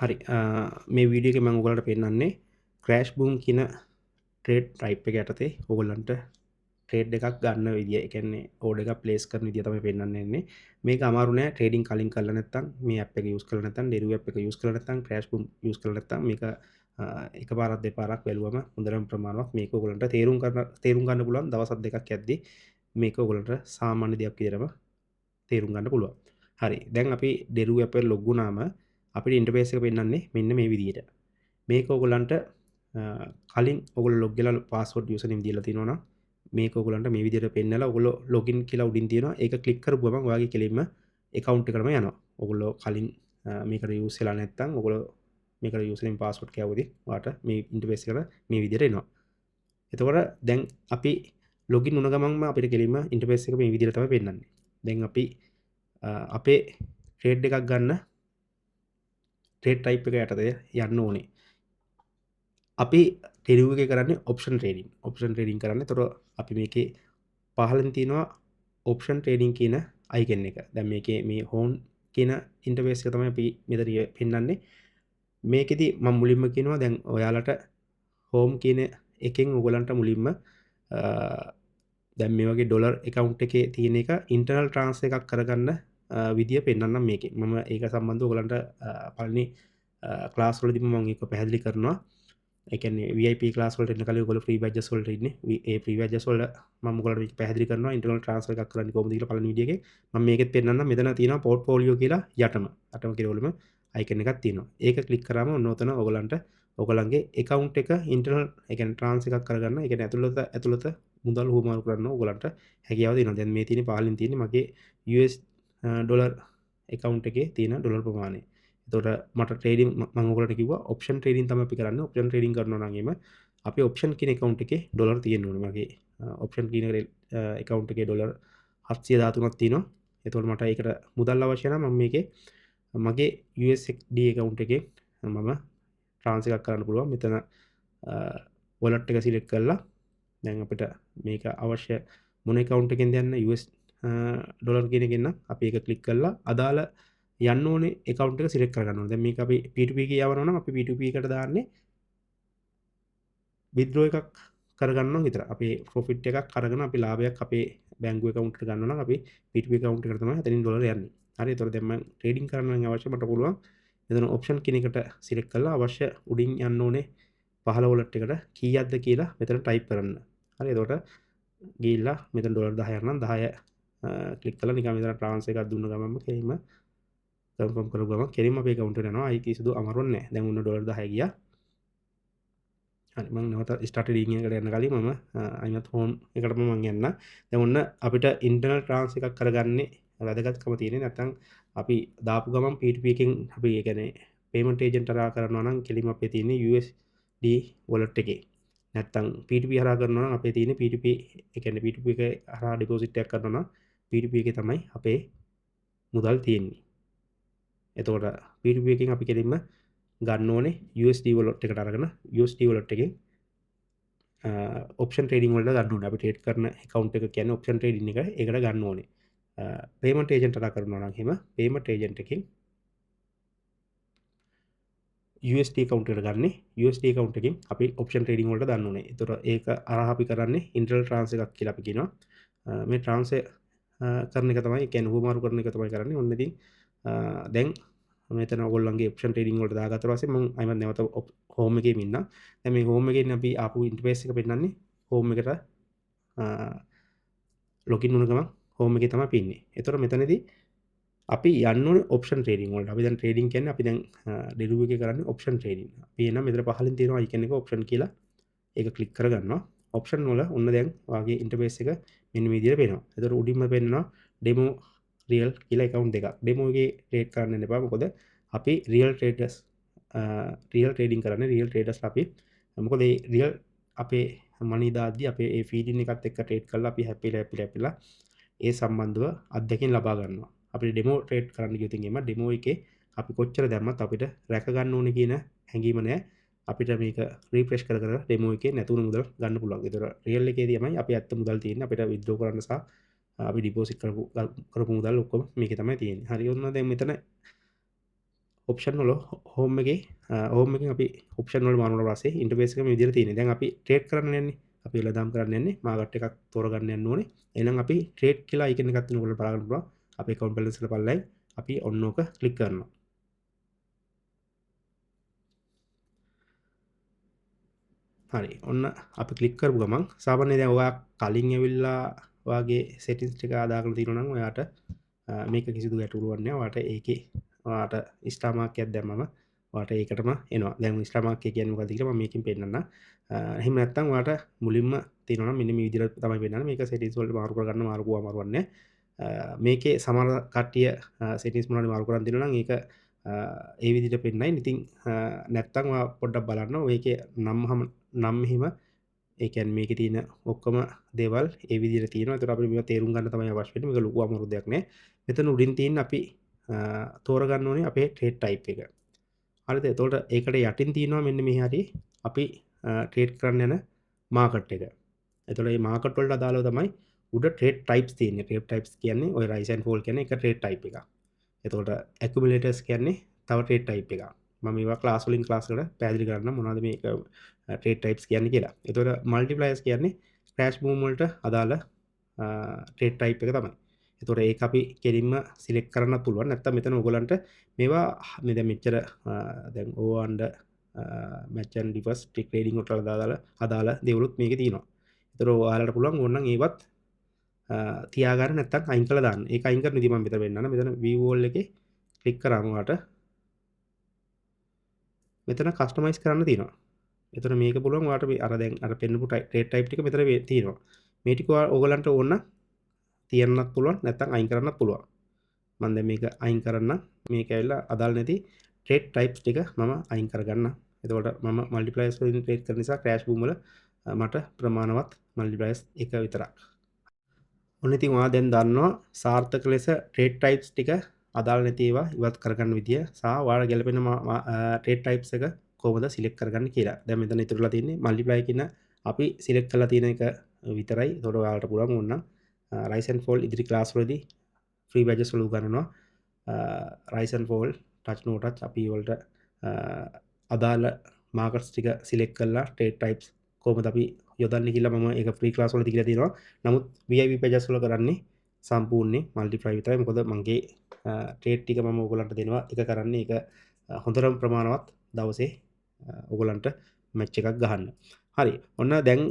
හරි මේ වීඩියෝ එකේ මම ඔයගලන්ට පෙන්නන්නේ ක්‍රෑෂ් බූම් කියන ට්‍රේඩ් ටයිප් එක යටතේ ඔයගලන්ට ට්‍රේඩ් එකක් ගන්න විදිය. ඒ කියන්නේ ඕඩර් එකක් ප්ලේස් කරන විදිය තමයි පෙන්නන්න යන්නේ. මේක අමාරු නෑ ට්‍රේඩින් කලින් කරලා නැත්නම් මේ ඇප් එක යූස් කරලා නැත්නම් ඩෙරිව් ඇප් එක යූස් කරලා නැත්නම් ක්‍රෑෂ් බූම් යූස් කරලා නැත්නම් මේක එකපාරක් දෙපාරක් බැලුවම හොඳටම ප්‍රමාණවත් මේක ඔයගලන්ට තේරුම් ගන්න පුළුවන් දවස් දෙකක් යද්දී මේක ඔයගලන්ට සාමාන්‍ය දෙයක් විදිහටම තේරුම් ගන්න පුළුවන්. හරි දැන් අපි ඩෙරිව් ඇප් එකට ලොග් වුණාම අපිට ඉන්ටර්ෆේස් එක පෙන්වන්නේ මෙන්න මේ විදිහට. මේක ඔයගලන්ට කලින් ඔයගොල්ලෝ ලොග් වෙලා පාස්වර්ඩ් යූසර් නේම් දීලා තියෙනවා නම් මේක ඔයගලන්ට මේ විදිහට පෙන්නලා ඔයගොල්ලෝ ලොගින් කියලා උඩින් තියෙනවා. ඒක ක්ලික් කරපු ගමන් ඔයාගේ කෙලින්ම account එකටම යනවා. ඔයගොල්ලෝ කලින් මේකට යූස් වෙලා නැත්නම් ඔයගොල්ලෝ මේකට යූසර් නේම් පාස්වර්ඩ් කියවුවදී ඔයාලට මේ ඉන්ටර්ෆේස් එකට මේ විදිහට එනවා. එතකොට දැන් අපි ලොගින් වුණ ගමන්ම අපිට කෙලින්ම ඉන්ටර්ෆේස් එක මේ විදිහට තමයි පෙන්නන්නේ. දැන් අපි අපේ ට්‍රේඩ් එකක් ගන්න ට්‍රේඩ් ටයිප් එක යටතේ යන්න ඕනේ. අපි ඩෙරිව් එකේ කරන්නේ ඔප්ෂන් ට්‍රේඩින්. ඔප්ෂන් ට්‍රේඩින් කරන්නේ. එතකොට අපි මේකේ පහළින් තියෙනවා ඔප්ෂන් ට්‍රේඩින් කියන අයිකන් එක. දැන් මේකේ මේ හෝම් කියන ඉන්ටර්ෆේස් එක තමයි අපි මෙතන පෙන්නන්නේ. මේකෙදි මම මුලින්ම කියනවා දැන් ඔයාලට හෝම් කියන එකෙන් ඔයගලන්ට මුලින්ම දැන් මේ වගේ ඩොලර් account එකේ තියෙන එක ඉන්ටර්නල් ට්‍රාන්ස්ෆර් එකක් කරගන්න විදිය පෙන්වන්නම් මේකේ. මම ඒක සම්බන්ධව ඔයගලන්ට පළවෙනි ක්ලාස් වලදී මම ඒක පැහැදිලි කරනවා. ඒ කියන්නේ VIP ක්ලාස් වලට එන්න කලින් ඔයගොල්ලෝ ෆ්‍රී බැජස් වලට ඉන්නේ. ඒ ෆ්‍රී බැජස් වල මම ඔයගලන්ට මේක පැහැදිලි කරනවා ඉන්ටර්නල් ට්‍රාන්ස්ෆර් එකක් කරන්නේ කොහොමද කියලා පළවෙනි වීඩියෝ එකේ. මම මේකෙත් පෙන්නන්නම්. මෙතන තියෙනවා පෝර්ට්ෆෝලියෝ කියලා යටම කෙරවලුම අයිකන් එකක් තියෙනවා. ඒක ක්ලික් කරාම ඔන්න ඔතන ඔයගලන්ට ඔයගලන්ගේ account එක ඉන්ටර්නල් ඒ කියන්නේ ට්‍රාන්ස්ෆර් එකක් කරගන්න. ඒ කියන්නේ ඇතුළත මුදල් හුවමාරු කරන්න ඔයගලන්ට හැකියාව තියෙනවා. දැන් මේ තියෙන්නේ පහලින් තියෙන්නේ මගේ US ඩොලර් account එකේ තියෙන ඩොලර් ප්‍රමාණය. එතකොට මට ට්‍රේඩින් මම ඔයගලට කිව්වා ඔප්ෂන් ට්‍රේඩින් තමයි අපි කරන්නේ. ඔප්ෂන් ට්‍රේඩින් කරනවා නම් එම අපි ඔප්ෂන් කියන account එකේ ඩොලර් තියෙන්න ඕනේ. මගේ ඔප්ෂන් කියන account එකේ ඩොලර් 713ක් තියෙනවා. එතකොට මට ඒකට මුදල් අවශ්‍ය නම් මම මේකේ මගේ USD account එකේ මම ට්‍රාන්ස්ෆර් එකක් කරන්න පුළුවන්. මෙතන wallet එක සිලෙක්ට් කරලා දැන් අපිට මේක අවශ්‍ය මොන account එකෙන්ද යන්න US ඩොලර් කියන එකෙන් නම් අපි ඒක ක්ලික් කරලා අදාළ යන්න ඕනේ account එක සිලෙක්ට් කරගන්න ඕනේ. දැන් මේක අපි P2P එකේ යවනවා නම් අපි P2P එකට දාන්නේ withdraw එකක් කරගන්නවා විතර. අපේ profit එකක් අරගෙන අපි ලාභයක් අපේ බැංකු account එකට ගන්නවා නම් අපි P2P account එකට තමයි එතනින් ඩොලර් යන්නේ. හරි. ඒතකොට දැන් මම ට්‍රේඩින් කරන්න නම් අවශ්‍ය මට පුළුවන් මෙතන option කියන එකට සිලෙක්ට් කරලා අවශ්‍ය උඩින් යන්න ඕනේ පහළ wallet එකට කීයක්ද කියලා මෙතන ටයිප් කරන්න. හරි. එතකොට ගිහිල්ලා මෙතන ඩොලර් 10ක් නම් 10 ක්ලික් කරලා නිකන් මෙතන ට්‍රාන්ස්ෆර් එකක් දුන්න ගමන්ම කෙලින්ම කන්ෆර්ම් කරපු ගමන් කෙලින්ම අපේ account එකට යනවා. අයි කිසිදු අමාරුවක් නැහැ. දැන් උන්න ඩොලර් 10 ගියා. හරි මම නැවත ස්ටාර්ට් රීඩින් එකට යන්න කලින් මම අයිමත් හෝම් එකටම මම යන්න. දැන් ඔන්න අපිට ඉන්ටර්නල් ට්‍රාන්ස්ෆර් එකක් කරගන්නේ වැදගත්කම තියෙන්නේ නැත්නම් අපි දාපු ගමන් P2P එකෙන් අපි ඒ කියන්නේ පේමන්ට් ඒජන්ට් හරහා කරනවා නම් කෙලින්ම අපේ තියෙන්නේ USD wallet එකේ. නැත්නම් P2P හරහා කරනවා නම් අපේ තියෙන්නේ P2P ඒ කියන්නේ P2P එක හරහා ඩිපොසිට් එකක් කරනවා නම් P2P එකේ තමයි අපේ මුදල් තියෙන්නේ. එතකොට P2P එකෙන් අපි කෙලින්ම ගන්න ඕනේ USD wallet එකට අරගෙන USD wallet එකෙන් ඔප්ෂන් ට්‍රේඩින් වලට ගන්න ඕනේ. අපි ට්‍රේඩ් කරන account එක කියන්නේ ඔප්ෂන් ට්‍රේඩින් එක ඒකට ගන්න ඕනේ. පේමන්ට් ඒජන්ට් හරහා කරනවා නම් එහෙම පේමන්ට් ඒජන්ට් එකෙන් USD account එකට ගන්නේ USD account එකෙන් අපි ඔප්ෂන් ට්‍රේඩින් වලට දාන්න ඕනේ. ඒතර ඒක අරහා අපි කරන්නේ ඉන්ටර්නල් ට්‍රාන්ස්ෆර් එකක් කියලා අපි කියනවා. මේ ට්‍රාන්ස්ෆර් කරන එක තමයි කියන්නේ හුවමාරු කරන එක තමයි කරන්නේ. ඔන්න ඉතින් දැන් මෙතන ඔයගොල්ලන්ගේ ඔප්ෂන් ට්‍රේඩින් වලට දාගත්ත පස්සේ මම අයිමත් නැවත හෝම් එකේම ඉන්නම්. දැන් මේ හෝම් එකෙන් අපි ආපු ඉන්ටර්ෆේස් එක පෙන්නන්නේ හෝම් එකට ලොගින් වුණ ගමන් හෝම් එකේ තමයි අපි ඉන්නේ. ඒතර මෙතනදී අපි යන්න ඕනේ ඔප්ෂන් ට්‍රේඩින් වලට. අපි දැන් ට්‍රේඩින් කියන්නේ අපි දැන් ඩෙරිව් එකේ කරන්නේ ඔප්ෂන් ට්‍රේඩින්. අපි එනම් මෙතන පහලින් තියෙනවා අයිකන් එක ඔප්ෂන් කියලා. ඒක ක්ලික් කරගන්නවා. ඔප්ෂන් වල ඔන්න දැන් ඔයාගේ ඉන්ටර්ෆේස් එක මෙන්න මේ විදිහට පේනවා. ඒතර උඩින්ම පෙන්නනවා ඩෙමෝ රියල් කියලා account දෙකක්. ඩෙමෝ එකේ ට්‍රේඩ් කරන්න යන්න එපා. මොකද අපි රියල් ට්‍රේඩින් කරන්නේ රියල් ට්‍රේඩර්ස්ලා අපි. මොකද මේ රියල් අපේ මනි දාද්දි අපේ ඒ ෆීඩින් එකත් එක්ක ට්‍රේඩ් කරලා අපි හැපිලා ඒ සම්බන්ධව අත්දැකීම් ලබා ගන්නවා. අපිට ඩෙමෝ ට්‍රේඩ් කරන්න ගියොත් එimhe ඩෙමෝ එකේ අපි කොච්චර දැම්මත් අපිට රැක ගන්න ඕනේ කියන හැඟීම නැහැ. අපිට මේක රිෆ්‍රෙෂ් කර ඩෙමෝ එකේ නැතුණු මුදල් ගන්න පුළුවන්. ඒතර රියල් එකේදී තමයි අපි ඇත්ත මුදල් තියෙන්නේ. අපිට විත්ඩ්‍රෝ කරන්න සහ අපි ඩිපොසිට් කරපු මුදල් ඔක්කොම මේකේ තමයි තියෙන්නේ. හරි ඔන්න දැන් මෙතන ඔප්ෂන් වල හෝම් එකේ හෝම් එකෙන් අපි ඔප්ෂන් වල මාරුනට පස්සේ ඉන්ටර්ෆේස් එක මේ විදිහට තියෙන්නේ. දැන් අපි ට්‍රේඩ් කරන්න යන්නේ. අපි වෙලදාම් කරන්න යන්නේ මාකට් එකක් තෝරගන්න යන්න ඕනේ. එහෙනම් අපි ට්‍රේඩ් කියලා අයිකන් එකක් තියෙන ඔයගොල්ලෝ බලා ගන්න පුළුවන්. අපේ account balance එක බලලයි අපි ඔන්න ඕක ක්ලික් කරනවා. හරි. ඔන්න අපි ක්ලික් කරපු ගමන් සාමාන්‍යයෙන් දැන් ඔයා කලින් ඇවිල්ලා ඔයාගේ settings ටික දාගෙන තියෙනවා නම් ඔයාට මේක කිසිදු ගැටලුවක් නැහැ. ඔයාට ඒකේ ඔයාට ස්ටාර් මාක් එකක් දැම්මම ඔයාට ඒකටම එනවා. දැන් ස්ටාර් මාක් එක කියන්නේ මොකක්ද කියලා මම මේකෙන් පෙන්නන්නම්. එහෙම නැත්නම් ඔයාට මුලින්ම තියෙනවා නම් මෙන්න මේ විදිහට තමයි පෙන්නන්නේ. මේක settings වලට මාරු කරගන්න මාරුවක් නැහැ. මේකේ සමහර කට්ටිය settings මොනවද මාරු කරන් දෙනවා නම් ඒක ඒ විදිහට පෙන්නයි. ඉතින් නැත්තම් ඔයා පොඩ්ඩක් බලන්න. ඔයකේ නම් මෙහිම ඒ කියන්නේ මේකේ තියෙන ඔක්කොම දේවල් ඒ විදිහට තියෙනවා. ඒතර අපිට මේවා තේරුම් ගන්න තමයි අවශ්‍ය වෙන්නේ. මේක ලොකු අමාරු දෙයක් නෑ. මෙතන උඩින් තියෙන අපි තෝරගන්න ඕනේ අපේ ට්‍රේඩ් ටයිප් එක. හරිද? එතකොට ඒකට යටින් තියෙනවා මෙන්න මේ හරිය අපි ට්‍රේඩ් කරන්න යන මාකට් එක. එතකොට මේ මාකට් වලට අදාළව තමයි උඩ ට්‍රේඩ් ටයිප්ස් තියෙන්නේ. ට්‍රේඩ් ටයිප්ස් කියන්නේ ඔය රයිස් ඇන්ඩ් ෆෝල් කියන්නේ එක ට්‍රේඩ් ටයිප් එකක්. එතකොට ඇකුමුලේටර්ස් කියන්නේ තව ට්‍රේඩ් ටයිප් එකක්. මම මේවා ක්ලාස් වලින් ක්ලාස් වලට පැහැදිලි කරන්න මොනවද මේ ට්‍රේඩ් ටයිප්ස් කියන්නේ කියලා. එතකොට මල්ටිප්ලයර්ස් කියන්නේ ක්‍රෑෂ් බූම් වලට අදාළ ට්‍රේඩ් ටයිප් එක තමයි. එතකොට ඒක අපි කෙලින්ම සිලෙක්ට් කරන්නත් පුළුවන්. නැත්නම් මෙතන ඔයගලන්ට මේවා මේ දැන් මෙච්චර දැන් ඕවන්ඩ මැච් ඇන්ඩ් ඩිෆර්ස් ට්‍රේඩින් වලට අදාළ දේවලුත් මේකේ තියෙනවා. එතකොට ඔයාලට පුළුවන් ඕනනම් ඒවත් තියාගන්න නැත්නම් අයින් කරලා දාන්න. ඒක අයින් කරන විදිහ මම මෙතන වෙන්නන. මෙතන view wall එකේ ක්ලික් කරාම ඔයාලට මෙතන කස්ටමයිස් කරන්න තියෙනවා. එතන මේක පුළුවන් ඔයාලට මේ අර දැන් අර පෙන්නපු ට්‍රේඩ් ටයිප් ටික මෙතන තියෙනවා. මේ ටික ඔයගලන්ට ඕන නම් තියන්නත් පුළුවන් නැත්නම් අයින් කරන්නත් පුළුවන්. මම දැන් මේක අයින් කරන්න. මේක ඇවිල්ලා අදාළ නැති ට්‍රේඩ් ටයිප්ස් ටික මම අයින් කරගන්න. එතකොට මම මල්ටිප්ලයර්ස් වලින් ට්‍රේඩ් කරන නිසා ක්‍රෑෂ් බූම් වල මට ප්‍රමාණවත් මල්ටිප්ලයර්ස් එක විතරක්. ඔන්න ඉතින් ඔයා දැන් දන්නවා සාර්ථක ලෙස ට්‍රේඩ් ටයිප්ස් ටික අදාළ නැති ඒවා ඉවත් කරගන්න විදිය සහ ඔයාලා ගැලපෙන ට්‍රේඩ් ටයිප්ස් එක කොහොමද සිලෙක්ට් කරගන්න කියලා. දැන් මෙතන ඉතුරුලා තියෙන්නේ මල්ටිප්ලයි කියන අපි සිලෙක්ට් කරලා තියෙන එක විතරයි. ඒතකොට ඔයාලට පුළුවන් ඕන නම් රයිස් ඇන්ඩ් ෆෝල් ඉදිරි ක්ලාස් වලදී ෆ්‍රී බැජස් වල උගන්වනවා. Rise and fall touch no touch අපි වලට අදාළ මාකට්ස් ටික සිලෙක්ට් කරලා ට්‍රේඩ් ටයිප්ස් කොහොමද අපි යොදන්නේ කියලා මම ඒක ෆ්‍රී ක්ලාස් වලදී කියලා තියෙනවා. නමුත් VIP pages වල කරන්නේ සම්පූර්ණයෙන් මල්ටිප්ලයි විතරයි. මොකද මගේ ට්‍රේඩ් ටික මම ඔයගලන්ට දෙනවා. ඒක කරන්නේ ඒක හොඳටම ප්‍රමාණවත් දවසේ ඔයගලන්ට මැච් එකක් ගහන්න. හරි. ඔන්න දැන්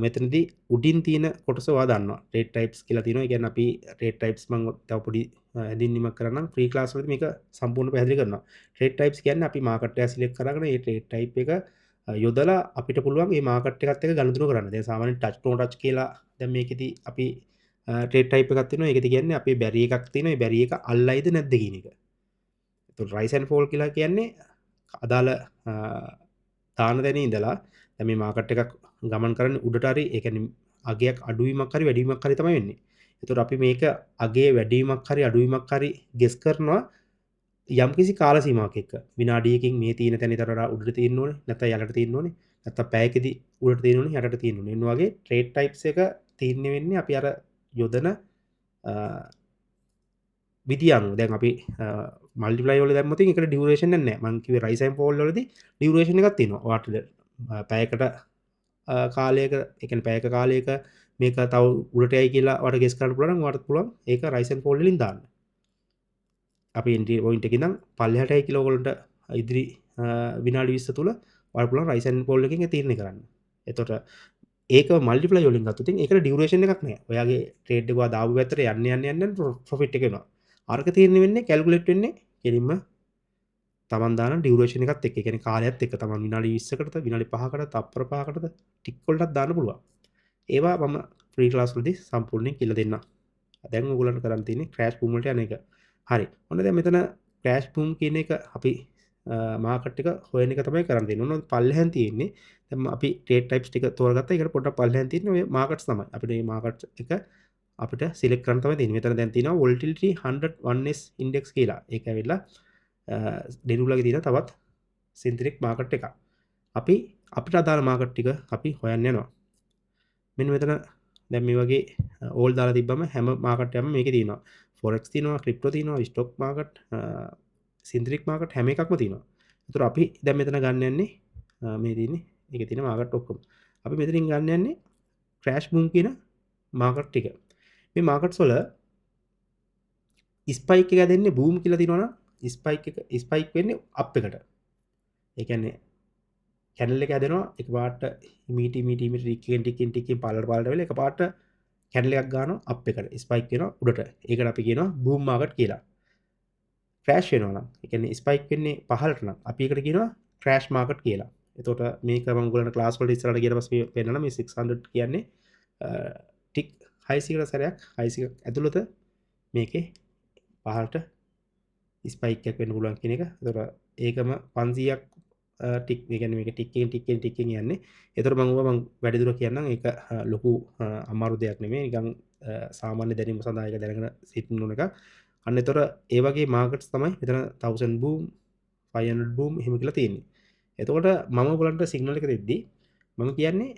මෙතනදී උඩින් තියෙන කොටස ඔයා දන්නවා. ට්‍රේඩ් ටයිප්ස් කියලා තියෙනවා. ඒ කියන්නේ අපි ට්‍රේඩ් ටයිප්ස් මම තව පොඩි හැඳින්වීමක් කරන්නම්. ෆ්‍රී ක්ලාස් වලදී මේක සම්පූර්ණ පැහැදිලි කරනවා. ට්‍රේඩ් ටයිප්ස් කියන්නේ අපි මාකට් එක සිලෙක්ට් කරගෙන ඒ ට්‍රේඩ් ටයිප් එක යොදලා අපිට පුළුවන් මේ මාකට් එකත් එක්ක ගනුදෙනු කරන්න. දැන් සාමාන්‍යයෙන් ටච් නෝ ටච් කියලා දැන් මේකෙදි අපි ට්‍රේඩ් ටයිප් එකක් තියෙනවා. ඒකෙදි කියන්නේ අපේ බැරි එකක් තියෙනවා. ඒ බැරි එක අල්ලයිද නැද්ද කියන එක. එතකොට රයිස් ඇන්ඩ් ෆෝල් කියලා කියන්නේ අදාළ දාන තැන ඉඳලා දැන් මේ මාකට් එකක් ගමන් කරන්නේ උඩට හරි ඒ කියන්නේ අගයක් අඩුවීමක් හරි වැඩිවීමක් හරි තමයි වෙන්නේ. එතකොට අපි මේක අගේ වැඩිවීමක් හරි අඩුවීමක් හරි ගෙස් කරනවා යම්කිසි කාල සීමාවක් එක්ක. විනාඩියකින් මේ තියෙන තැන ඊට වඩා උඩට තියෙන්න ඕනේ නැත්නම් යට තියෙන්න ඕනේ නැත්නම් පැයකදී උඩට තියෙන්න ඕනේ යටට තියෙන්න ඕනේ. එන්න වගේ ට්‍රේඩ් ටයිප්ස් එක තීරණය වෙන්නේ අපි අර යොදන විදිය අනුව. දැන් අපි මල්ටිප්ලයි වල දැම්මොත් ඒකට ඩියුරේෂන් එකක් නැහැ. මම කිව්වේ රයිස් ඇන්ඩ් ෆෝල් වලදී ඩියුරේෂන් එකක් තියෙනවා. ඔයාට පැයකට කාලයක ඒ කියන්නේ පැයක කාලයක මේක තව උඩට යයි කියලා ඔයාට ගෙස් කරන්න පුළුවන් නම් ඔයාට පුළුවන් ඒක රයිස් ඇන්ඩ් ෆෝල් වලින් දාන්න. අපි එන්ට්‍රි පොයින්ට් එකේ ඉඳන් පල්ලෙහාට යයි කියලා ඔයගොල්ලන්ට ඉදිරි විනාඩි 20 තුල ඔයාලට පුළුවන් රයිස් ඇන්ඩ් ෆෝල් එකකින් තීරණය කරන්න. එතකොට ඒක මල්ටිප්ලයි වලින් ගත්තොත් ඒකට ඩියුරේෂන් එකක් නැහැ. ඔයාගේ ට්‍රේඩ් එක ඔයා දාපු පැත්තට යන්න ප්‍රොෆිට් එක එනවා. අරක තීරණය වෙන්නේ කැල්කියුලේට් වෙන්නේ කෙලින්ම තමන් දාන ඩියුරේෂන් එකත් එක්ක. ඒ කියන්නේ කාලයත් එක්ක තමන් විනාඩි 20කටද විනාඩි 5කටද තප්පර 5කටද ටික් වලටත් දාන්න පුළුවන්. ඒවා මම ෆ්‍රී ක්ලාස් වලදී සම්පූර්ණයෙන් කියලා දෙන්නම්. දැන් ඔයගොල්ලන්ට කරන්න තියෙන්නේ ක්‍රෑෂ් බූම් වලට යන එක. හරි. ඔන්න දැන් මෙතන ක්‍රෑෂ් බූම් කියන එක අපි මාකට් එක හොයන එක තමයි කරන්න තියෙන්නේ. ඔන්න පල්ලෙහෙන් තියෙන්නේ. දැන් අපි ට්‍රේඩ් ටයිප්ස් ටික තෝරගත්තා. ඒකට පොඩ්ඩක් පල්ලෙහෙන් තියෙන්නේ ඔය මාකට්ස් තමයි. අපිට මේ මාකට් එක අපිට සිලෙක්ට් කරන්න තමයි තියෙන්නේ. මෙතන දැන් තියෙනවා volatility 101s index කියලා. ඒක ඇවිල්ලා ඩෙරිවලගේ තියෙන තවත් සින්තෙටික් මාකට් එකක්. අපි අපිට අදාළ මාකට් ටික අපි හොයන්න යනවා. මෙන්න මෙතන දැන් මේ වගේ ඕල් දාලා තිබ්බම හැම මාකට් එකක්ම මේකේ තියෙනවා. forex තියෙනවා, crypto තියෙනවා, stock market, සින්තටික් මාකට් හැම එකක්ම තියෙනවා. ඒතර අපි දැන් මෙතන ගන්න යන්නේ මේ තියෙන්නේ ඒකේ තියෙන මාකට් ඔක්කොම. අපි මෙතනින් ගන්න යන්නේ ක්‍රෑෂ් බූම් කියන මාකට් ටික. මේ මාකට්ස් වල ස්පයික් එක දෙන්නේ බූම් කියලා තියෙනවනම් ස්පයික් වෙන්නේ අප් එකට. ඒ කියන්නේ කැනල් එක හැදෙනවා එකපාරට ඉමීඩියට් ටිකෙන් පාලට වෙලා එකපාරට කැනල් එකක් ගන්නවා අප් එකට ස්පයික් වෙනවා උඩට. ඒකට අපි කියනවා බූම් මාකට් කියලා. ක්‍රෑෂ් වෙනවා නම් ඒ කියන්නේ ස්පයික් වෙන්නේ පහළට නම් අපි ඒකට කියනවා ක්‍රෑෂ් මාකට් කියලා. එතකොට මේක මම ඔයගොල්ලන්ට ක්ලාස් වලට ඉස්සරහට ගියට පස්සේ පෙන්නනවා මේ 600 කියන්නේ ටික් 600කට සැරයක් 600ක් ඇතුළත මේකේ පහළට ස්පයික් එකක් වෙන්න පුළුවන් කියන එක. එතකොට ඒකම 500ක් ටික් ඒ කියන්නේ මේක ටික්කින් යන්නේ. එතකොට මම වැඩිදුර කියන්නම් ඒක ලොකු අමාරු දෙයක් නෙමෙයි. නිකන් සාමාන්‍ය දැනීම සඳහා ඒක දැනගෙන සිටින්න ඕන එකක්. අන්න එතකොට ඒ වගේ මාකට්ස් තමයි මෙතන 1000 බූම් 500 බූම් එහෙම කියලා තියෙන්නේ. එතකොට මම ඔයගලන්ට සිග්නල් එක දෙද්දි මම කියන්නේ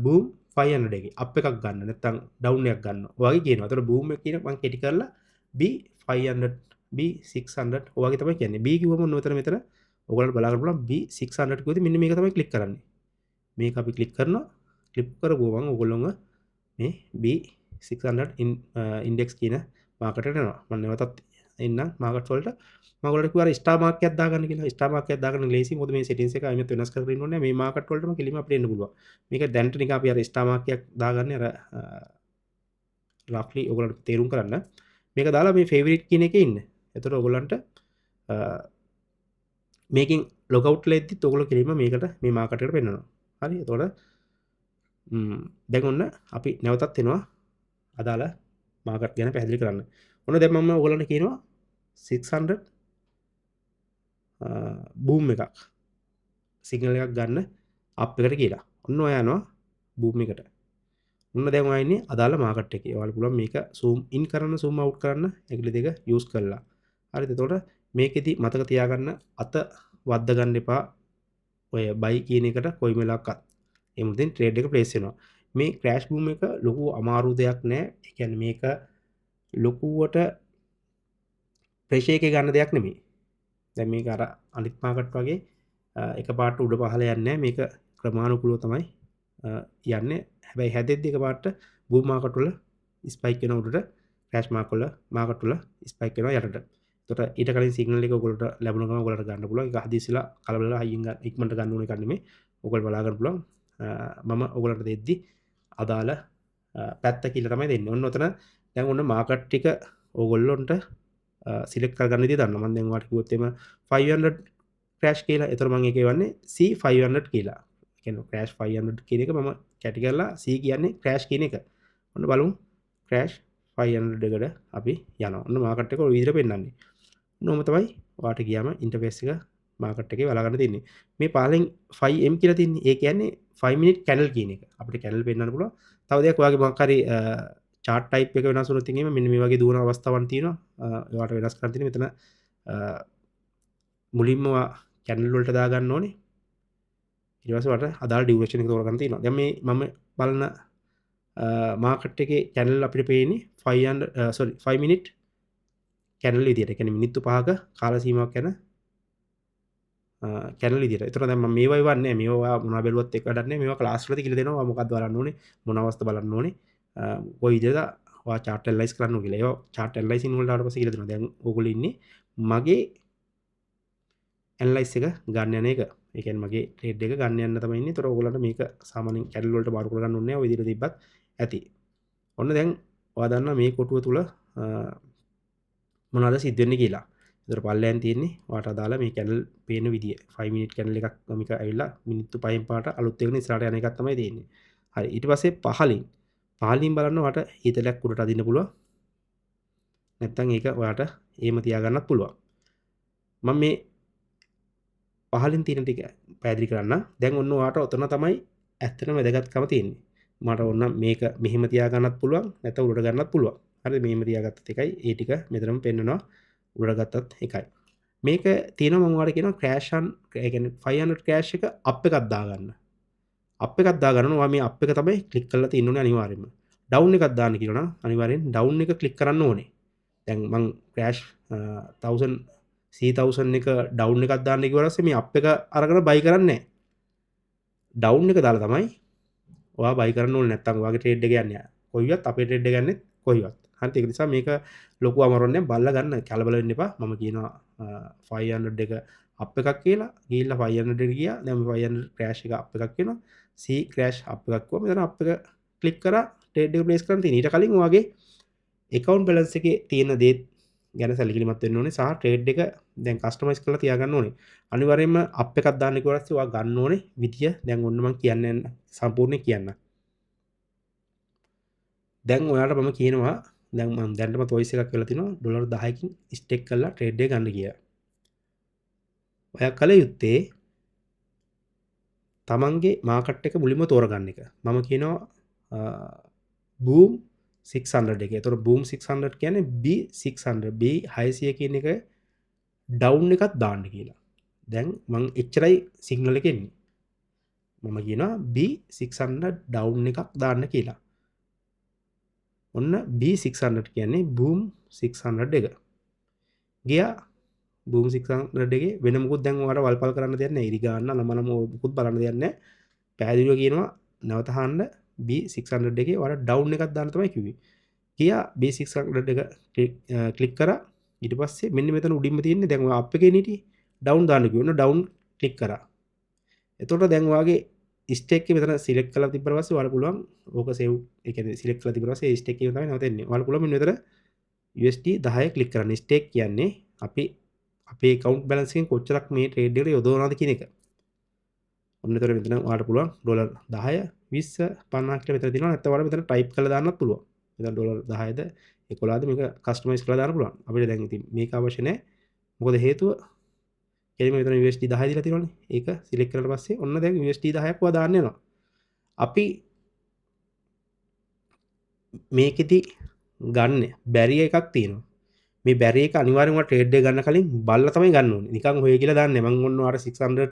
බූම් 500 එකේ අප් එකක් ගන්න නැත්නම් ඩවුන් එකක් ගන්න. ඔයගේ කියනවා. එතකොට බූම් එක කියන මම කෙටි කරලා B500 B600 ඔයගේ තමයි කියන්නේ. B කිව්වම මෙතන ඔයගලන්ට බලා ගන්න පුළුවන් B600 කිව්වද මෙන්න මේක තමයි ක්ලික් කරන්නේ. මේක අපි ක්ලික් කරනවා. ක්ලික් කරගුවම ඔයගොල්ලෝම මේ B600 ඉන්ඩෙක්ස් කියන මාකට් එකට එනවා. මම නැවතත් එන්නම් මාකට් වලට. මම ඔයගොල්ලන්ට කිව්වා ස්ටාර් මාක් එකක් දාගන්න කියලා. ස්ටාර් මාක් එකක් දාගන්න ලේසි. මොකද මේ සෙටින්ග්ස් එක අයිමත් වෙනස් කරගෙන ඉන්න ඕනේ. මේ මාකට් වලටම කෙලිම අපිට එන්න පුළුවන්. මේක දැන්ට නිකන් අපි අර ස්ටාර් මාක් එකක් දාගන්නේ අර රෆ්ලි ඔයගොල්ලන්ට තේරුම් කරන්න. මේක දාලා මේ ෆේවරිට් කියන එකේ ඉන්න. එතකොට ඔයගොල්ලන්ට මේකෙන් ලොග් අවුට් වෙලා ඉද්දිත් ඔයගොල්ලෝ කෙලිම මේකට මේ මාකට් එකට පෙන්නනවා. හරි. එතකොට දැන් ඔන්න අපි නැවතත් එනවා අදාළ මාකට් ගැන පැහැදිලි කරන්න. ඔන්න දැන් මම ඔයගොල්ලන්ට කියනවා 600 බූම් එකක් සිග්නල් එකක් ගන්න අප් එකට කියලා. ඔන්න ඔයා යනවා බූම් එකට. ඔන්න දැන් ඔයා ඉන්නේ අදාළ මාකට් එකේ. ඔයාලා පුළුවන් මේක zoom in කරන්න zoom out කරන්න ඒකල දෙක යූස් කරලා. හරිද? එතකොට මේකෙදි මතක තියාගන්න අත වද්ද ගන්න එපා. ඔය buy කියන එකට කොයි වෙලාවකත්. ඒ මුලින් ට්‍රේඩ් එක ප්ලේස් වෙනවා. මේ ක්‍රෑෂ් බූම් එක ලොකු අමාරු දෙයක් නෑ. ඒ කියන්නේ මේක ලොකුවට ප්‍රෙෂර් එකේ ගන්න දෙයක් නෙමෙයි. දැන් මේක අර අනිත් මාකට් වගේ එකපාරට උඩ පහළ යන්නේ නැහැ. මේක ක්‍රමානුකූලව තමයි යන්නේ. හැබැයි හැදෙද්දි එකපාරට බූම් මාකට් වල ස්පයික් වෙන උඩට ක්‍රෑෂ් මාකට් වල ස්පයික් වෙනවා යටට. එතකොට ඊට කලින් සිග්නල් එක ඔයගොල්ලන්ට ලැබුණ ගමන් ඔයගොල්ලන්ට ගන්න පුළුවන්. ඒක හදිසියලා කලබලලා හයියෙන් ඉක්මනට ගන්න ඕන එකක් නෙමෙයි. ඔයගොල්ලෝ බලා ගන්න පුළුවන්. මම ඔයගොල්ලන්ට දෙද්දි අදාළ පැත්ත කියලා තමයි දෙන්නේ. ඔන්න ඔතන දැන් ඔන්න මාකට් ටික ඔයගොල්ලොන්ට සිලෙක්ට් කරගන්න විදිය දන්නවා. මම දැන් ඔයාලට කිව්වොත් එimhe 500 ක්‍රෑෂ් කියලා. ඒතර මම ඒකේ වන්නේ C500 කියලා. ඒ කියන්නේ ක්‍රෑෂ් 500 කියන එක මම කැටි කරලා C කියන්නේ ක්‍රෑෂ් කියන එක. ඔන්න බලමු ක්‍රෑෂ් 500 එකට අපි යනවා. ඔන්න මාකට් එක ඔය විදිහට පෙන්නන්නේ. ඔන්නෝම තමයි ඔයාලට ගියාම ඉන්ටර්ෆේස් එක මාකට් එකේ බලා ගන්න තියෙන්නේ. මේ පහලින් 5M කියලා තියෙන්නේ. ඒ කියන්නේ 5 minute candle කියන එක. අපිට candle පෙන්වන්න පුළුවන්. තව දෙයක් ඔයාගේ මොකක් හරි chart type එක වෙනස් වුණොත් එහෙම මෙන්න මේ වගේ දුවන අවස්ථාවක් තියෙනවා. ඔයාලට වෙනස් කරන්න තියෙන්නේ මෙතන මුලින්ම candle වලට දා ගන්න ඕනේ. ඊට පස්සේ ඔයාලට අදාළ ඩියුරේෂන් එක තෝරගන්න තියෙනවා. දැන් මේ මම බලන මාකට් එකේ candle අපිට පේන්නේ 5 minute candle විදියට. ඒ කියන්නේ මිනිත්තු 5ක කාල සීමාවක් යන කැනල් විදියට. ඒතර දැන් මම මේවා ඉවන්නේ නැහැ. මේවා මොනවා බැලුවත් එක්ක වැඩක් නැහැ. මේවා ක්ලාස් වලදී කියලා දෙනවා. මොකක්ද බලන්න ඕනේ, මොන අවස්ථා බලන්න ඕනේ, කොයි විදිහද ඔයා chart analyze කරන්න ඕනේ කියලා. ඒවා chart analyzing වලට ආවට පස්සේ කියලා දෙනවා. දැන් ඕගොල්ලෝ ඉන්නේ මගේ analyze එක ගන්න යන එක. ඒ කියන්නේ මගේ trade එක ගන්න යන්න තමයි ඉන්නේ. ඒතර ඕගොල්ලන්ට මේක සාමාන්‍යයෙන් candle වලට මාරු කරගන්න ඕනේ නැහැ. ඔය විදිහට තිබ්බත් ඇති. ඔන්න දැන් ඔයා දන්නවා මේ කොටුව තුල මොනවද සිද්ධ වෙන්නේ කියලා. ඒතර පල්ලෙන් තියෙන්නේ ඔයාට අදාළ මේ කැනල් පේන විදිය. 5 minute කැනල් එකක් මේක ඇවිල්ලා මිනිත්තු 5න් පාට අලුත් එකකින් ඉස්සරහට යන එකක් තමයි තියෙන්නේ. හරි. ඊට පස්සේ පහලින් බලන්න ඔයාට ඊතලයක් උඩට අදින්න පුළුවන්. නැත්නම් ඒක ඔයාට එහෙම තියාගන්නත් පුළුවන්. මම මේ පහලින් තියෙන ටික පැහැදිලි කරන්න. දැන් ඔන්න ඔයාට ඔතන තමයි ඇත්තටම වැදගත්කම තියෙන්නේ. මට ඕන මේක මෙහෙම තියාගන්නත් පුළුවන් නැත්නම් උඩට ගන්නත් පුළුවන්. හරිද? මෙහෙම තියාගත්තත් එකයි ඒ ටික මෙතනම පෙන්නනවා. උඩට ගත්තත් එකයි. මේක තියෙනවා මම ඔයාලට කියනවා ක්‍රෑෂ් අන් ඒ කියන්නේ 500 ක්‍රෑෂ් එක අප් එකක් දාගන්න. අප් එකක් දාගන්න ඔයා මේ අප් එක තමයි ක්ලික් කරලා තියෙන්න ඕනේ අනිවාර්යයෙන්ම. ඩවුන් එකක් දාන්න කියනවා නම් අනිවාර්යෙන් ඩවුන් එක ක්ලික් කරන්න ඕනේ. දැන් මම ක්‍රෑෂ් 1000 C1000 එක ඩවුන් එකක් දාන්න කිව්වට පස්සේ මේ අප් එක අරගෙන බයි කරන්නේ නැහැ. ඩවුන් එක දාලා තමයි ඔයා බයි කරන්න ඕනේ. නැත්තම් ඔයාගේ ට්‍රේඩ් එක යන්නේ. කොයිවත් අපේ ට්‍රේඩ් එක යන්නේ කොයිවත්. හරිද? ඒක නිසා මේක ලොකු අමාරුවක් නෑ. බලලා ගන්න. කලබල වෙන්න එපා. මම කියනවා 500 එක අප් එකක් කියලා. ගිහිල්ලා 500 එකට ගියා. දැන් 500 ක්‍රෑෂ් එක අප් එකක් වෙනවා. C ක්‍රෑෂ් අප් එකක් වුණා. මෙතන අප් එක ක්ලික් කරා ට්‍රේඩ් එක ප්ලේස් කරන්න තියෙන. ඊට කලින් ඔයාගේ account balance එකේ තියෙන දේ ගැන සැලකිලිමත් වෙන්න ඕනේ. සහ ට්‍රේඩ් එක දැන් කස්ටමයිස් කරලා තියාගන්න ඕනේ. අනිවාර්යයෙන්ම අප් එකක් දාන්න කිව්වට පස්සේ ඔයා ගන්න ඕනේ විදිය දැන් ඔන්න මම කියන්නේ සම්පූර්ණයෙන් කියන්න. දැන් ඔයාලට මම කියනවා දැන් මම දැනටම වොයිස් එකක් කරලා තිනවා ඩොලර් 10කින් ස්ටේක් කරලා ට්‍රේඩ් එක ගන්න කියලා. ඔයා කල යුත්තේ තමන්ගේ මාකට් එක මුලින්ම තෝරගන්න එක. මම කියනවා බූම් 600 එක. ඒතකොට බූම් 600 කියන්නේ B600 B600 කියන එක ඩවුන් එකක් දාන්න කියලා. දැන් මං එච්චරයි සිග්නල් එක එන්නේ. මම කියනවා B600 ඩවුන් එකක් දාන්න කියලා. ඔන්න B600 කියන්නේ බූම් 600 එක. ගියා බූම් 600 එකේ වෙන මොකුත් දැන් ඔයාලට වල්පල් කරන්න දෙයක් නැහැ. ඉරි ගන්න නම මොකුත් බලන්න දෙයක් නැහැ. පැහැදිලිව කියනවා නැවත අහන්න B600 එකේ ඔයාලා ඩවුන් එකක් දාන්න තමයි කිව්වේ. ගියා B600 එක ක්ලික් කරා. ඊට පස්සේ මෙන්න මෙතන උඩින්ම තියෙන්නේ දැන් ඔයා අප් එකේ හිටියේ ඩවුන් දාන්න කිව්වොත් ඩවුන් ක්ලික් කරා. එතකොට දැන් ඔයාගේ ස්ටේක් එක මෙතන සිලෙක්ට් කරලා තිබ්බට පස්සේ ඔයාලා පුළුවන් ඕක සේව් ඒ කියන්නේ සිලෙක්ට් කරලා තිබ්බට පස්සේ ස්ටේක් එක තමයි නැවතෙන්නේ. ඔයාලා පුළුවන් මෙන්න මෙතන USD 10 ක්ලික් කරන්න. ස්ටේක් කියන්නේ අපි අපේ account balance එකෙන් කොච්චරක් මේ ට්‍රේඩ් එකට යොදවනවද කියන එක. ඔන්න එතකොට මෙතන ඔයාලට පුළුවන් ඩොලර් 10 20 50 කියලා මෙතන තියෙනවා. නැත්නම් ඔයාලා මෙතන ටයිප් කරලා දාන්නත් පුළුවන්. මෙතන ඩොලර් 10ද 11ද මේක කස්ටමයිස් කරලා දාන්න පුළුවන්. අපිට දැන් ඉතින් මේක අවශ්‍ය නැහැ. මොකද හේතුව එළිම මෙතන USD 10 දීලා තියෙනවනේ. ඒක සිලෙක්ට් කරලා පස්සේ ඔන්න දැන් USD 10ක් ඔයා දාන්න යනවා. අපි මේකෙදි ගන්න බැරිය එකක් තියෙනවා. මේ බැරි එක අනිවාර්යෙන්ම ට්‍රේඩ් එක ගන්න කලින් බලලා තමයි ගන්න ඕනේ. නිකන් හොය කියලා දාන්නේ. මම ඔන්න අර 600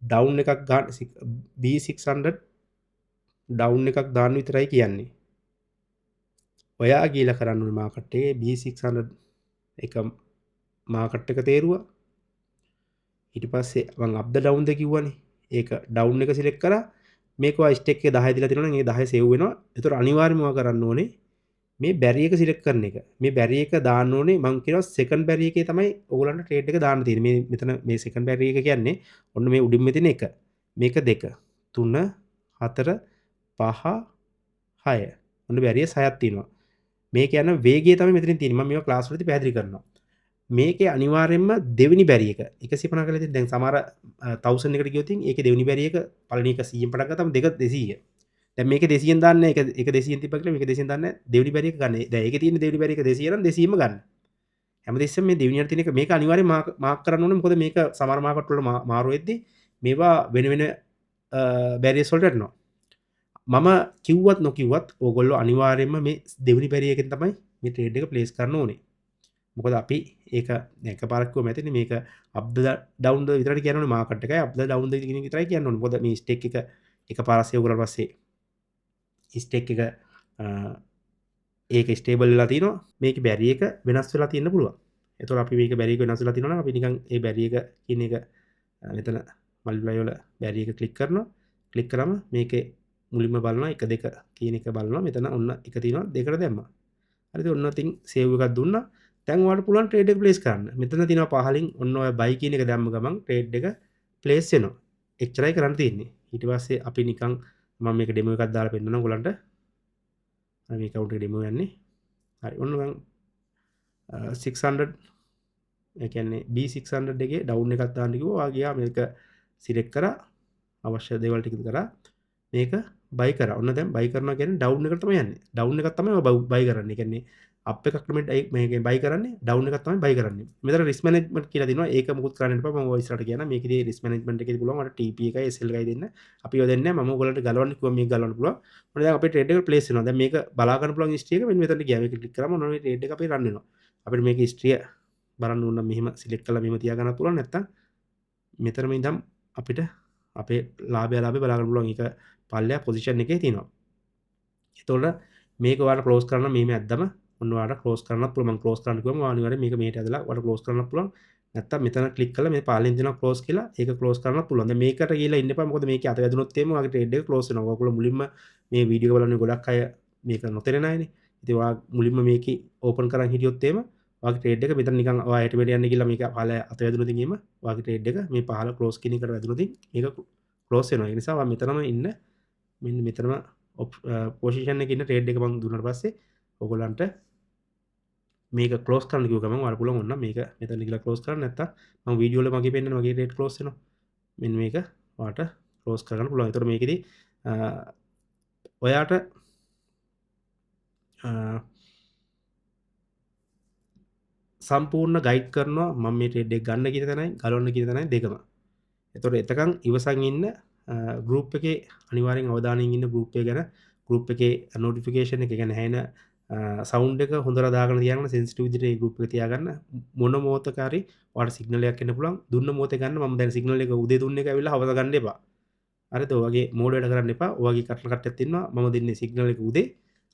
ඩවුන් එකක් ගන්න B600 ඩවුන් එකක් දාන්න විතරයි කියන්නේ. ඔයා ගිහලා කරන්න ඕනේ මාකට් එකේ B600 එක මාකට් එක තේරුවා. ඊට පස්සේ මම අප්ද ඩවුන්ද කිව්වනේ. ඒක ඩවුන් එක සිලෙක්ට් කරා. මේක ඔය ස්ටේක් එක 10 දීලා තියෙනවා නම් ඒ 10 සේව් වෙනවා. ඒතර අනිවාර්යයෙන්ම ඔයා කරන්න ඕනේ මේ බැරි එක සිලෙක්ට් කරන එක. මේ බැරි එක දාන්න ඕනේ මම කියනවා සෙකන්ඩ් බැරි එකේ තමයි ඕගොල්ලන්ට ට්‍රේඩ් එක දාන්න තියෙන්නේ. මේ මෙතන මේ සෙකන්ඩ් බැරි එක කියන්නේ ඔන්න මේ උඩින්ම තියෙන එක. මේක 2 3 4 5 6. ඔන්න බැරිය 6ක් තියෙනවා. මේ කියන වේගය තමයි මෙතනින් තියෙන්නේ. මම මේවා ක්ලාස් වලදී පැහැදිලි කරනවා. මේකේ අනිවාර්යයෙන්ම දෙවෙනි බැරි එක 150 කරලා තියෙන දැන් සමහර 1000 එකට ගියොත් ඒක දෙවෙනි බැරි එක පළවෙනි එක 100න් පටන් ගත්තම දෙක 200. දැන් මේක 200න් දාන්නේ එක 200න් තිබ්බා කියලා මේක 200න් දාන්නේ දෙවෙනි බැරි එක ගන්න. දැන් ඒකේ තියෙන දෙවෙනි බැරි එක 200 නම් 200ම ගන්න. හැමදෙස්සෙම මේ දෙවෙනියට තියෙන එක මේක අනිවාර්යෙන් මාක් කරන්න ඕනේ. මොකද මේක සමහර මාකට් වල මාරු වෙද්දී මේවා වෙන වෙන බැරියස් වලට යනවා. මම කිව්වත් නොකිව්වත් ඕගොල්ලෝ අනිවාර්යෙන්ම මේ දෙවෙනි බැරි එකෙන් තමයි මේ ට්‍රේඩ් එක ප්ලේස් කරන්න ඕනේ. මොකද අපි ඒක එකපාරක් කිව්වම ඇතිනේ මේක අප් ඩවුන් ද විතරයි කියන්න ඕනේ මාකට් එකයි අප් ඩවුන් ද කියන එක විතරයි කියන්න ඕනේ. මොකද මේ ස්ටේක් එක එකපාරක් සේව් කරලා පස්සේ ස්ටේක් එක ඒක ස්ටේබල් වෙලා තියෙනවා. මේකේ බැරි එක වෙනස් වෙලා තියෙන්න පුළුවන්. එතකොට අපි මේක බැරි එක වෙනස් වෙලා තියෙනවා නම් අපි නිකන් ඒ බැරි එක කියන එක මෙතන මල්ටිප්ලයි වල බැරි එක ක්ලික් කරනවා. ක්ලික් කරාම මේකේ මුලින්ම බලනවා 1 2 කියන එක බලනවා. මෙතන ඔන්න එක තියෙනවා දෙකට දැම්මා. හරිද? ඔන්න ඉතින් සේව් එකක් දුන්නා. දැන් ඔයාලට පුළුවන් ට්‍රේඩ් එක ප්ලේස් කරන්න. මෙතන තියෙනවා පහලින් ඔන්න ඔය බයි කියන එක දැම්ම ගමන් ට්‍රේඩ් එක ප්ලේස් වෙනවා. එච්චරයි කරන්න තියෙන්නේ. ඊට පස්සේ අපි නිකන් මම මේක ඩෙමෝ එකක් දාලා පෙන්නනවා ඔයගලන්ට. අර මේ account එක ඩෙමෝ යන්නේ. හරි. ඔන්න මම 600 ඒ කියන්නේ B600 එකේ ඩවුන් එකක් දාන්න කිව්වා. ඔයා ගියා මේක සිලෙක්ට් කරා. අවශ්‍ය දේවල් ටික කරා. මේක බයි කරා. ඔන්න දැන් බයි කරනවා කියන්නේ ඩවුන් එකට තමයි යන්නේ. ඩවුන් එකක් තමයි බයි කරන්නේ. ඒ කියන්නේ අප් එකක් නෙමෙයි මේකෙන් බයි කරන්නේ ඩවුන් එකක් තමයි බයි කරන්නේ. මෙතන රිස්ක් මැනේජ්මන්ට් කියලා දෙනවා. ඒක මොකුත් කරන්න එපා. මම ඔය ඉස්සරහට කියනවා. මේකේදී රිස්ක් මැනේජ්මන්ට් එකේදී පුළුවන් අර TP එකයි SL එකයි දෙන්න. අපි ඔය දෙන්නේ නැහැ. මම ඔයගලන්ට ගලවන්න කිව්වා මේක ගලවන්න පුළුවන්. මොකද දැන් අපේ ට්‍රේඩ් එක ප්ලේස් වෙනවා. දැන් මේක බලා ගන්න පුළුවන් හිස්ටරි එක මෙන්න මෙතනට ගියා. මේක ක්ලික් කරාම ඔන්න මේ ට්‍රේඩ් එක අපේ රන් වෙනවා. අපිට මේක හිස්ටරිය බලන්න ඕන නම් මෙහෙම සිලෙක්ට් කරලා මෙහෙම තියා ගන්නත් පුළුවන්. නැත්තම් මෙතනම ඉඳන් අපිට අපේ ලාභය බලා ගන්න පුළුවන්. ඒක පල්ලෙහා පොසිෂන් එකේ තියෙනවා. එතකොට මේක ඔයාලා ක්ලෝස් කරන්න මෙහෙම ඇද්දම ඔන්න ඔයාලට ක්ලෝස් කරන්නත් පුළුවන්. මම ක්ලෝස් කරන්න කිව්වම ඔයා අනිවාර්යෙන් මේක මෙහෙට ඇදලා ඔයාලට ක්ලෝස් කරන්නත් පුළුවන්. නැත්තම් මෙතන ක්ලික් කරලා මේ පහලින් තියෙනවා ක්ලෝස් කියලා ඒක ක්ලෝස් කරන්නත් පුළුවන්. දැන් මේකට ගිහලා ඉන්න එපා. මොකද මේකේ අත වැදුනොත් එහෙම ඔයාගේ ට්‍රේඩ් එක ක්ලෝස් වෙනවා. ඔයගොල්ලෝ මුලින්ම මේ වීඩියෝ එක බලන්නේ ගොඩක් අය මේක නොතේරෙන අයනේ. ඉතින් ඔයා මුලින්ම මේකේ ඕපන් කරන් හිටියොත් එහෙම ඔයාගේ ට්‍රේඩ් එක මෙතන නිකන් ඔයා හෙට මෙහෙට යන්න ගිහලා මේක පහල අත වැදුනොත් එහෙම ඔයාගේ ට්‍රේඩ් එක මේ පහල ක්ලෝස් කියන එකට වැදුනොත් මේක ක්ලෝස් වෙනවා. ඒ නිසා ඔයා මෙතනම ඉන්න මෙන්න මෙතනම පොසිෂන් එකේ ඉන්න ට්‍රේඩ් එක මම දුන්නාට පස්සේ ඔයගොල්ලන්ට මේක ක්ලෝස් කරන්න කිව්ව ගමන් ඔයාලා පුළුවන් ඔන්න මේක මෙතන ගිහලා ක්ලෝස් කරන්න නැත්තම් මම වීඩියෝ වල මගේ පෙන්නන මගේ ට්‍රේඩ් ක්ලෝස් වෙනවා. මෙන්න මේක ඔයාලට ක්ලෝස් කරගන්න පුළුවන්. ඒතකොට මේකෙදි ඔයාට සම්පූර්ණ ගයිඩ් කරනවා මම මේ ට්‍රේඩ් එක ගන්න කියන තැනයි ගලවන්න කියන තැනයි දෙකම. එතකොට එතකන් ඉවසන් ඉන්න ගෲප් එකේ අනිවාර්යෙන් අවධානයෙන් ඉන්න ගෲප් එක ගැන ගෲප් එකේ නොටිෆිකේෂන් එක ගැන හැෙන සවුන්ඩ් එක හොඳට දාගෙන තියාගන්න සෙන්සිටිව් විදිහට මේ ගෲප් එක තියාගන්න මොන මොහොතක හරි ඔයාලට සිග්නල් එකක් එන්න පුළුවන් දුන්න මොහොතේ ගන්න මම දැන් සිග්නල් එක උදේ දුන්න එක ඇවිල්ලා හවස ගන්න එපා හරිද ඔය වගේ මෝඩ් වැඩ කරන්න එපා ඔය වගේ කට්ටියක් ඉන්නවා මම දෙන්නේ සිග්නල් එක උදේ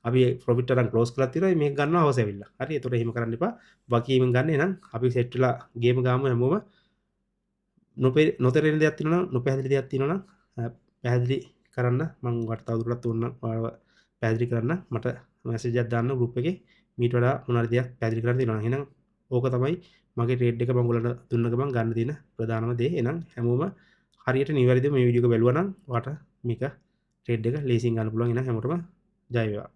අපි ප්‍රොෆිට් තරම් ක්ලෝස් කරලා තියෙනවා මේක ගන්නවා හවස ඇවිල්ලා හරි ඒතකොට එහෙම කරන්න එපා වකීමෙන් ගන්න එහෙනම් අපි සෙට් වෙලා ගේම ගාමු හැමෝම නොතේරෙන දෙයක් තියෙනවා නම් නොපැහැදිලි දෙයක් තියෙනවා නම් පැහැදිලි කරන්න මම ඔයාලට තවදුරටත් ඕන ඔයාලව පැහැදිලි කරන්න මට මැසේජ් එකක් දාන්න ගෲප් එකේ මීට වඩා මොනවාරි දෙයක් පැහැදිලි කරන්න තියෙනවා නම් එහෙනම් ඕක තමයි මගේ ට්‍රේඩ් එක මම ඔයගලන්ට දුන්න ගමන් ගන්න තියෙන ප්‍රධානම දේ එහෙනම් හැමෝම හරියට නිවැරදිව මේ වීඩියෝ එක බැලුවා නම් ඔයාලට මේක ට්‍රේඩ් එක ලේසියෙන් ගන්න පුළුවන් එහෙනම් හැමෝටම ජය වේවා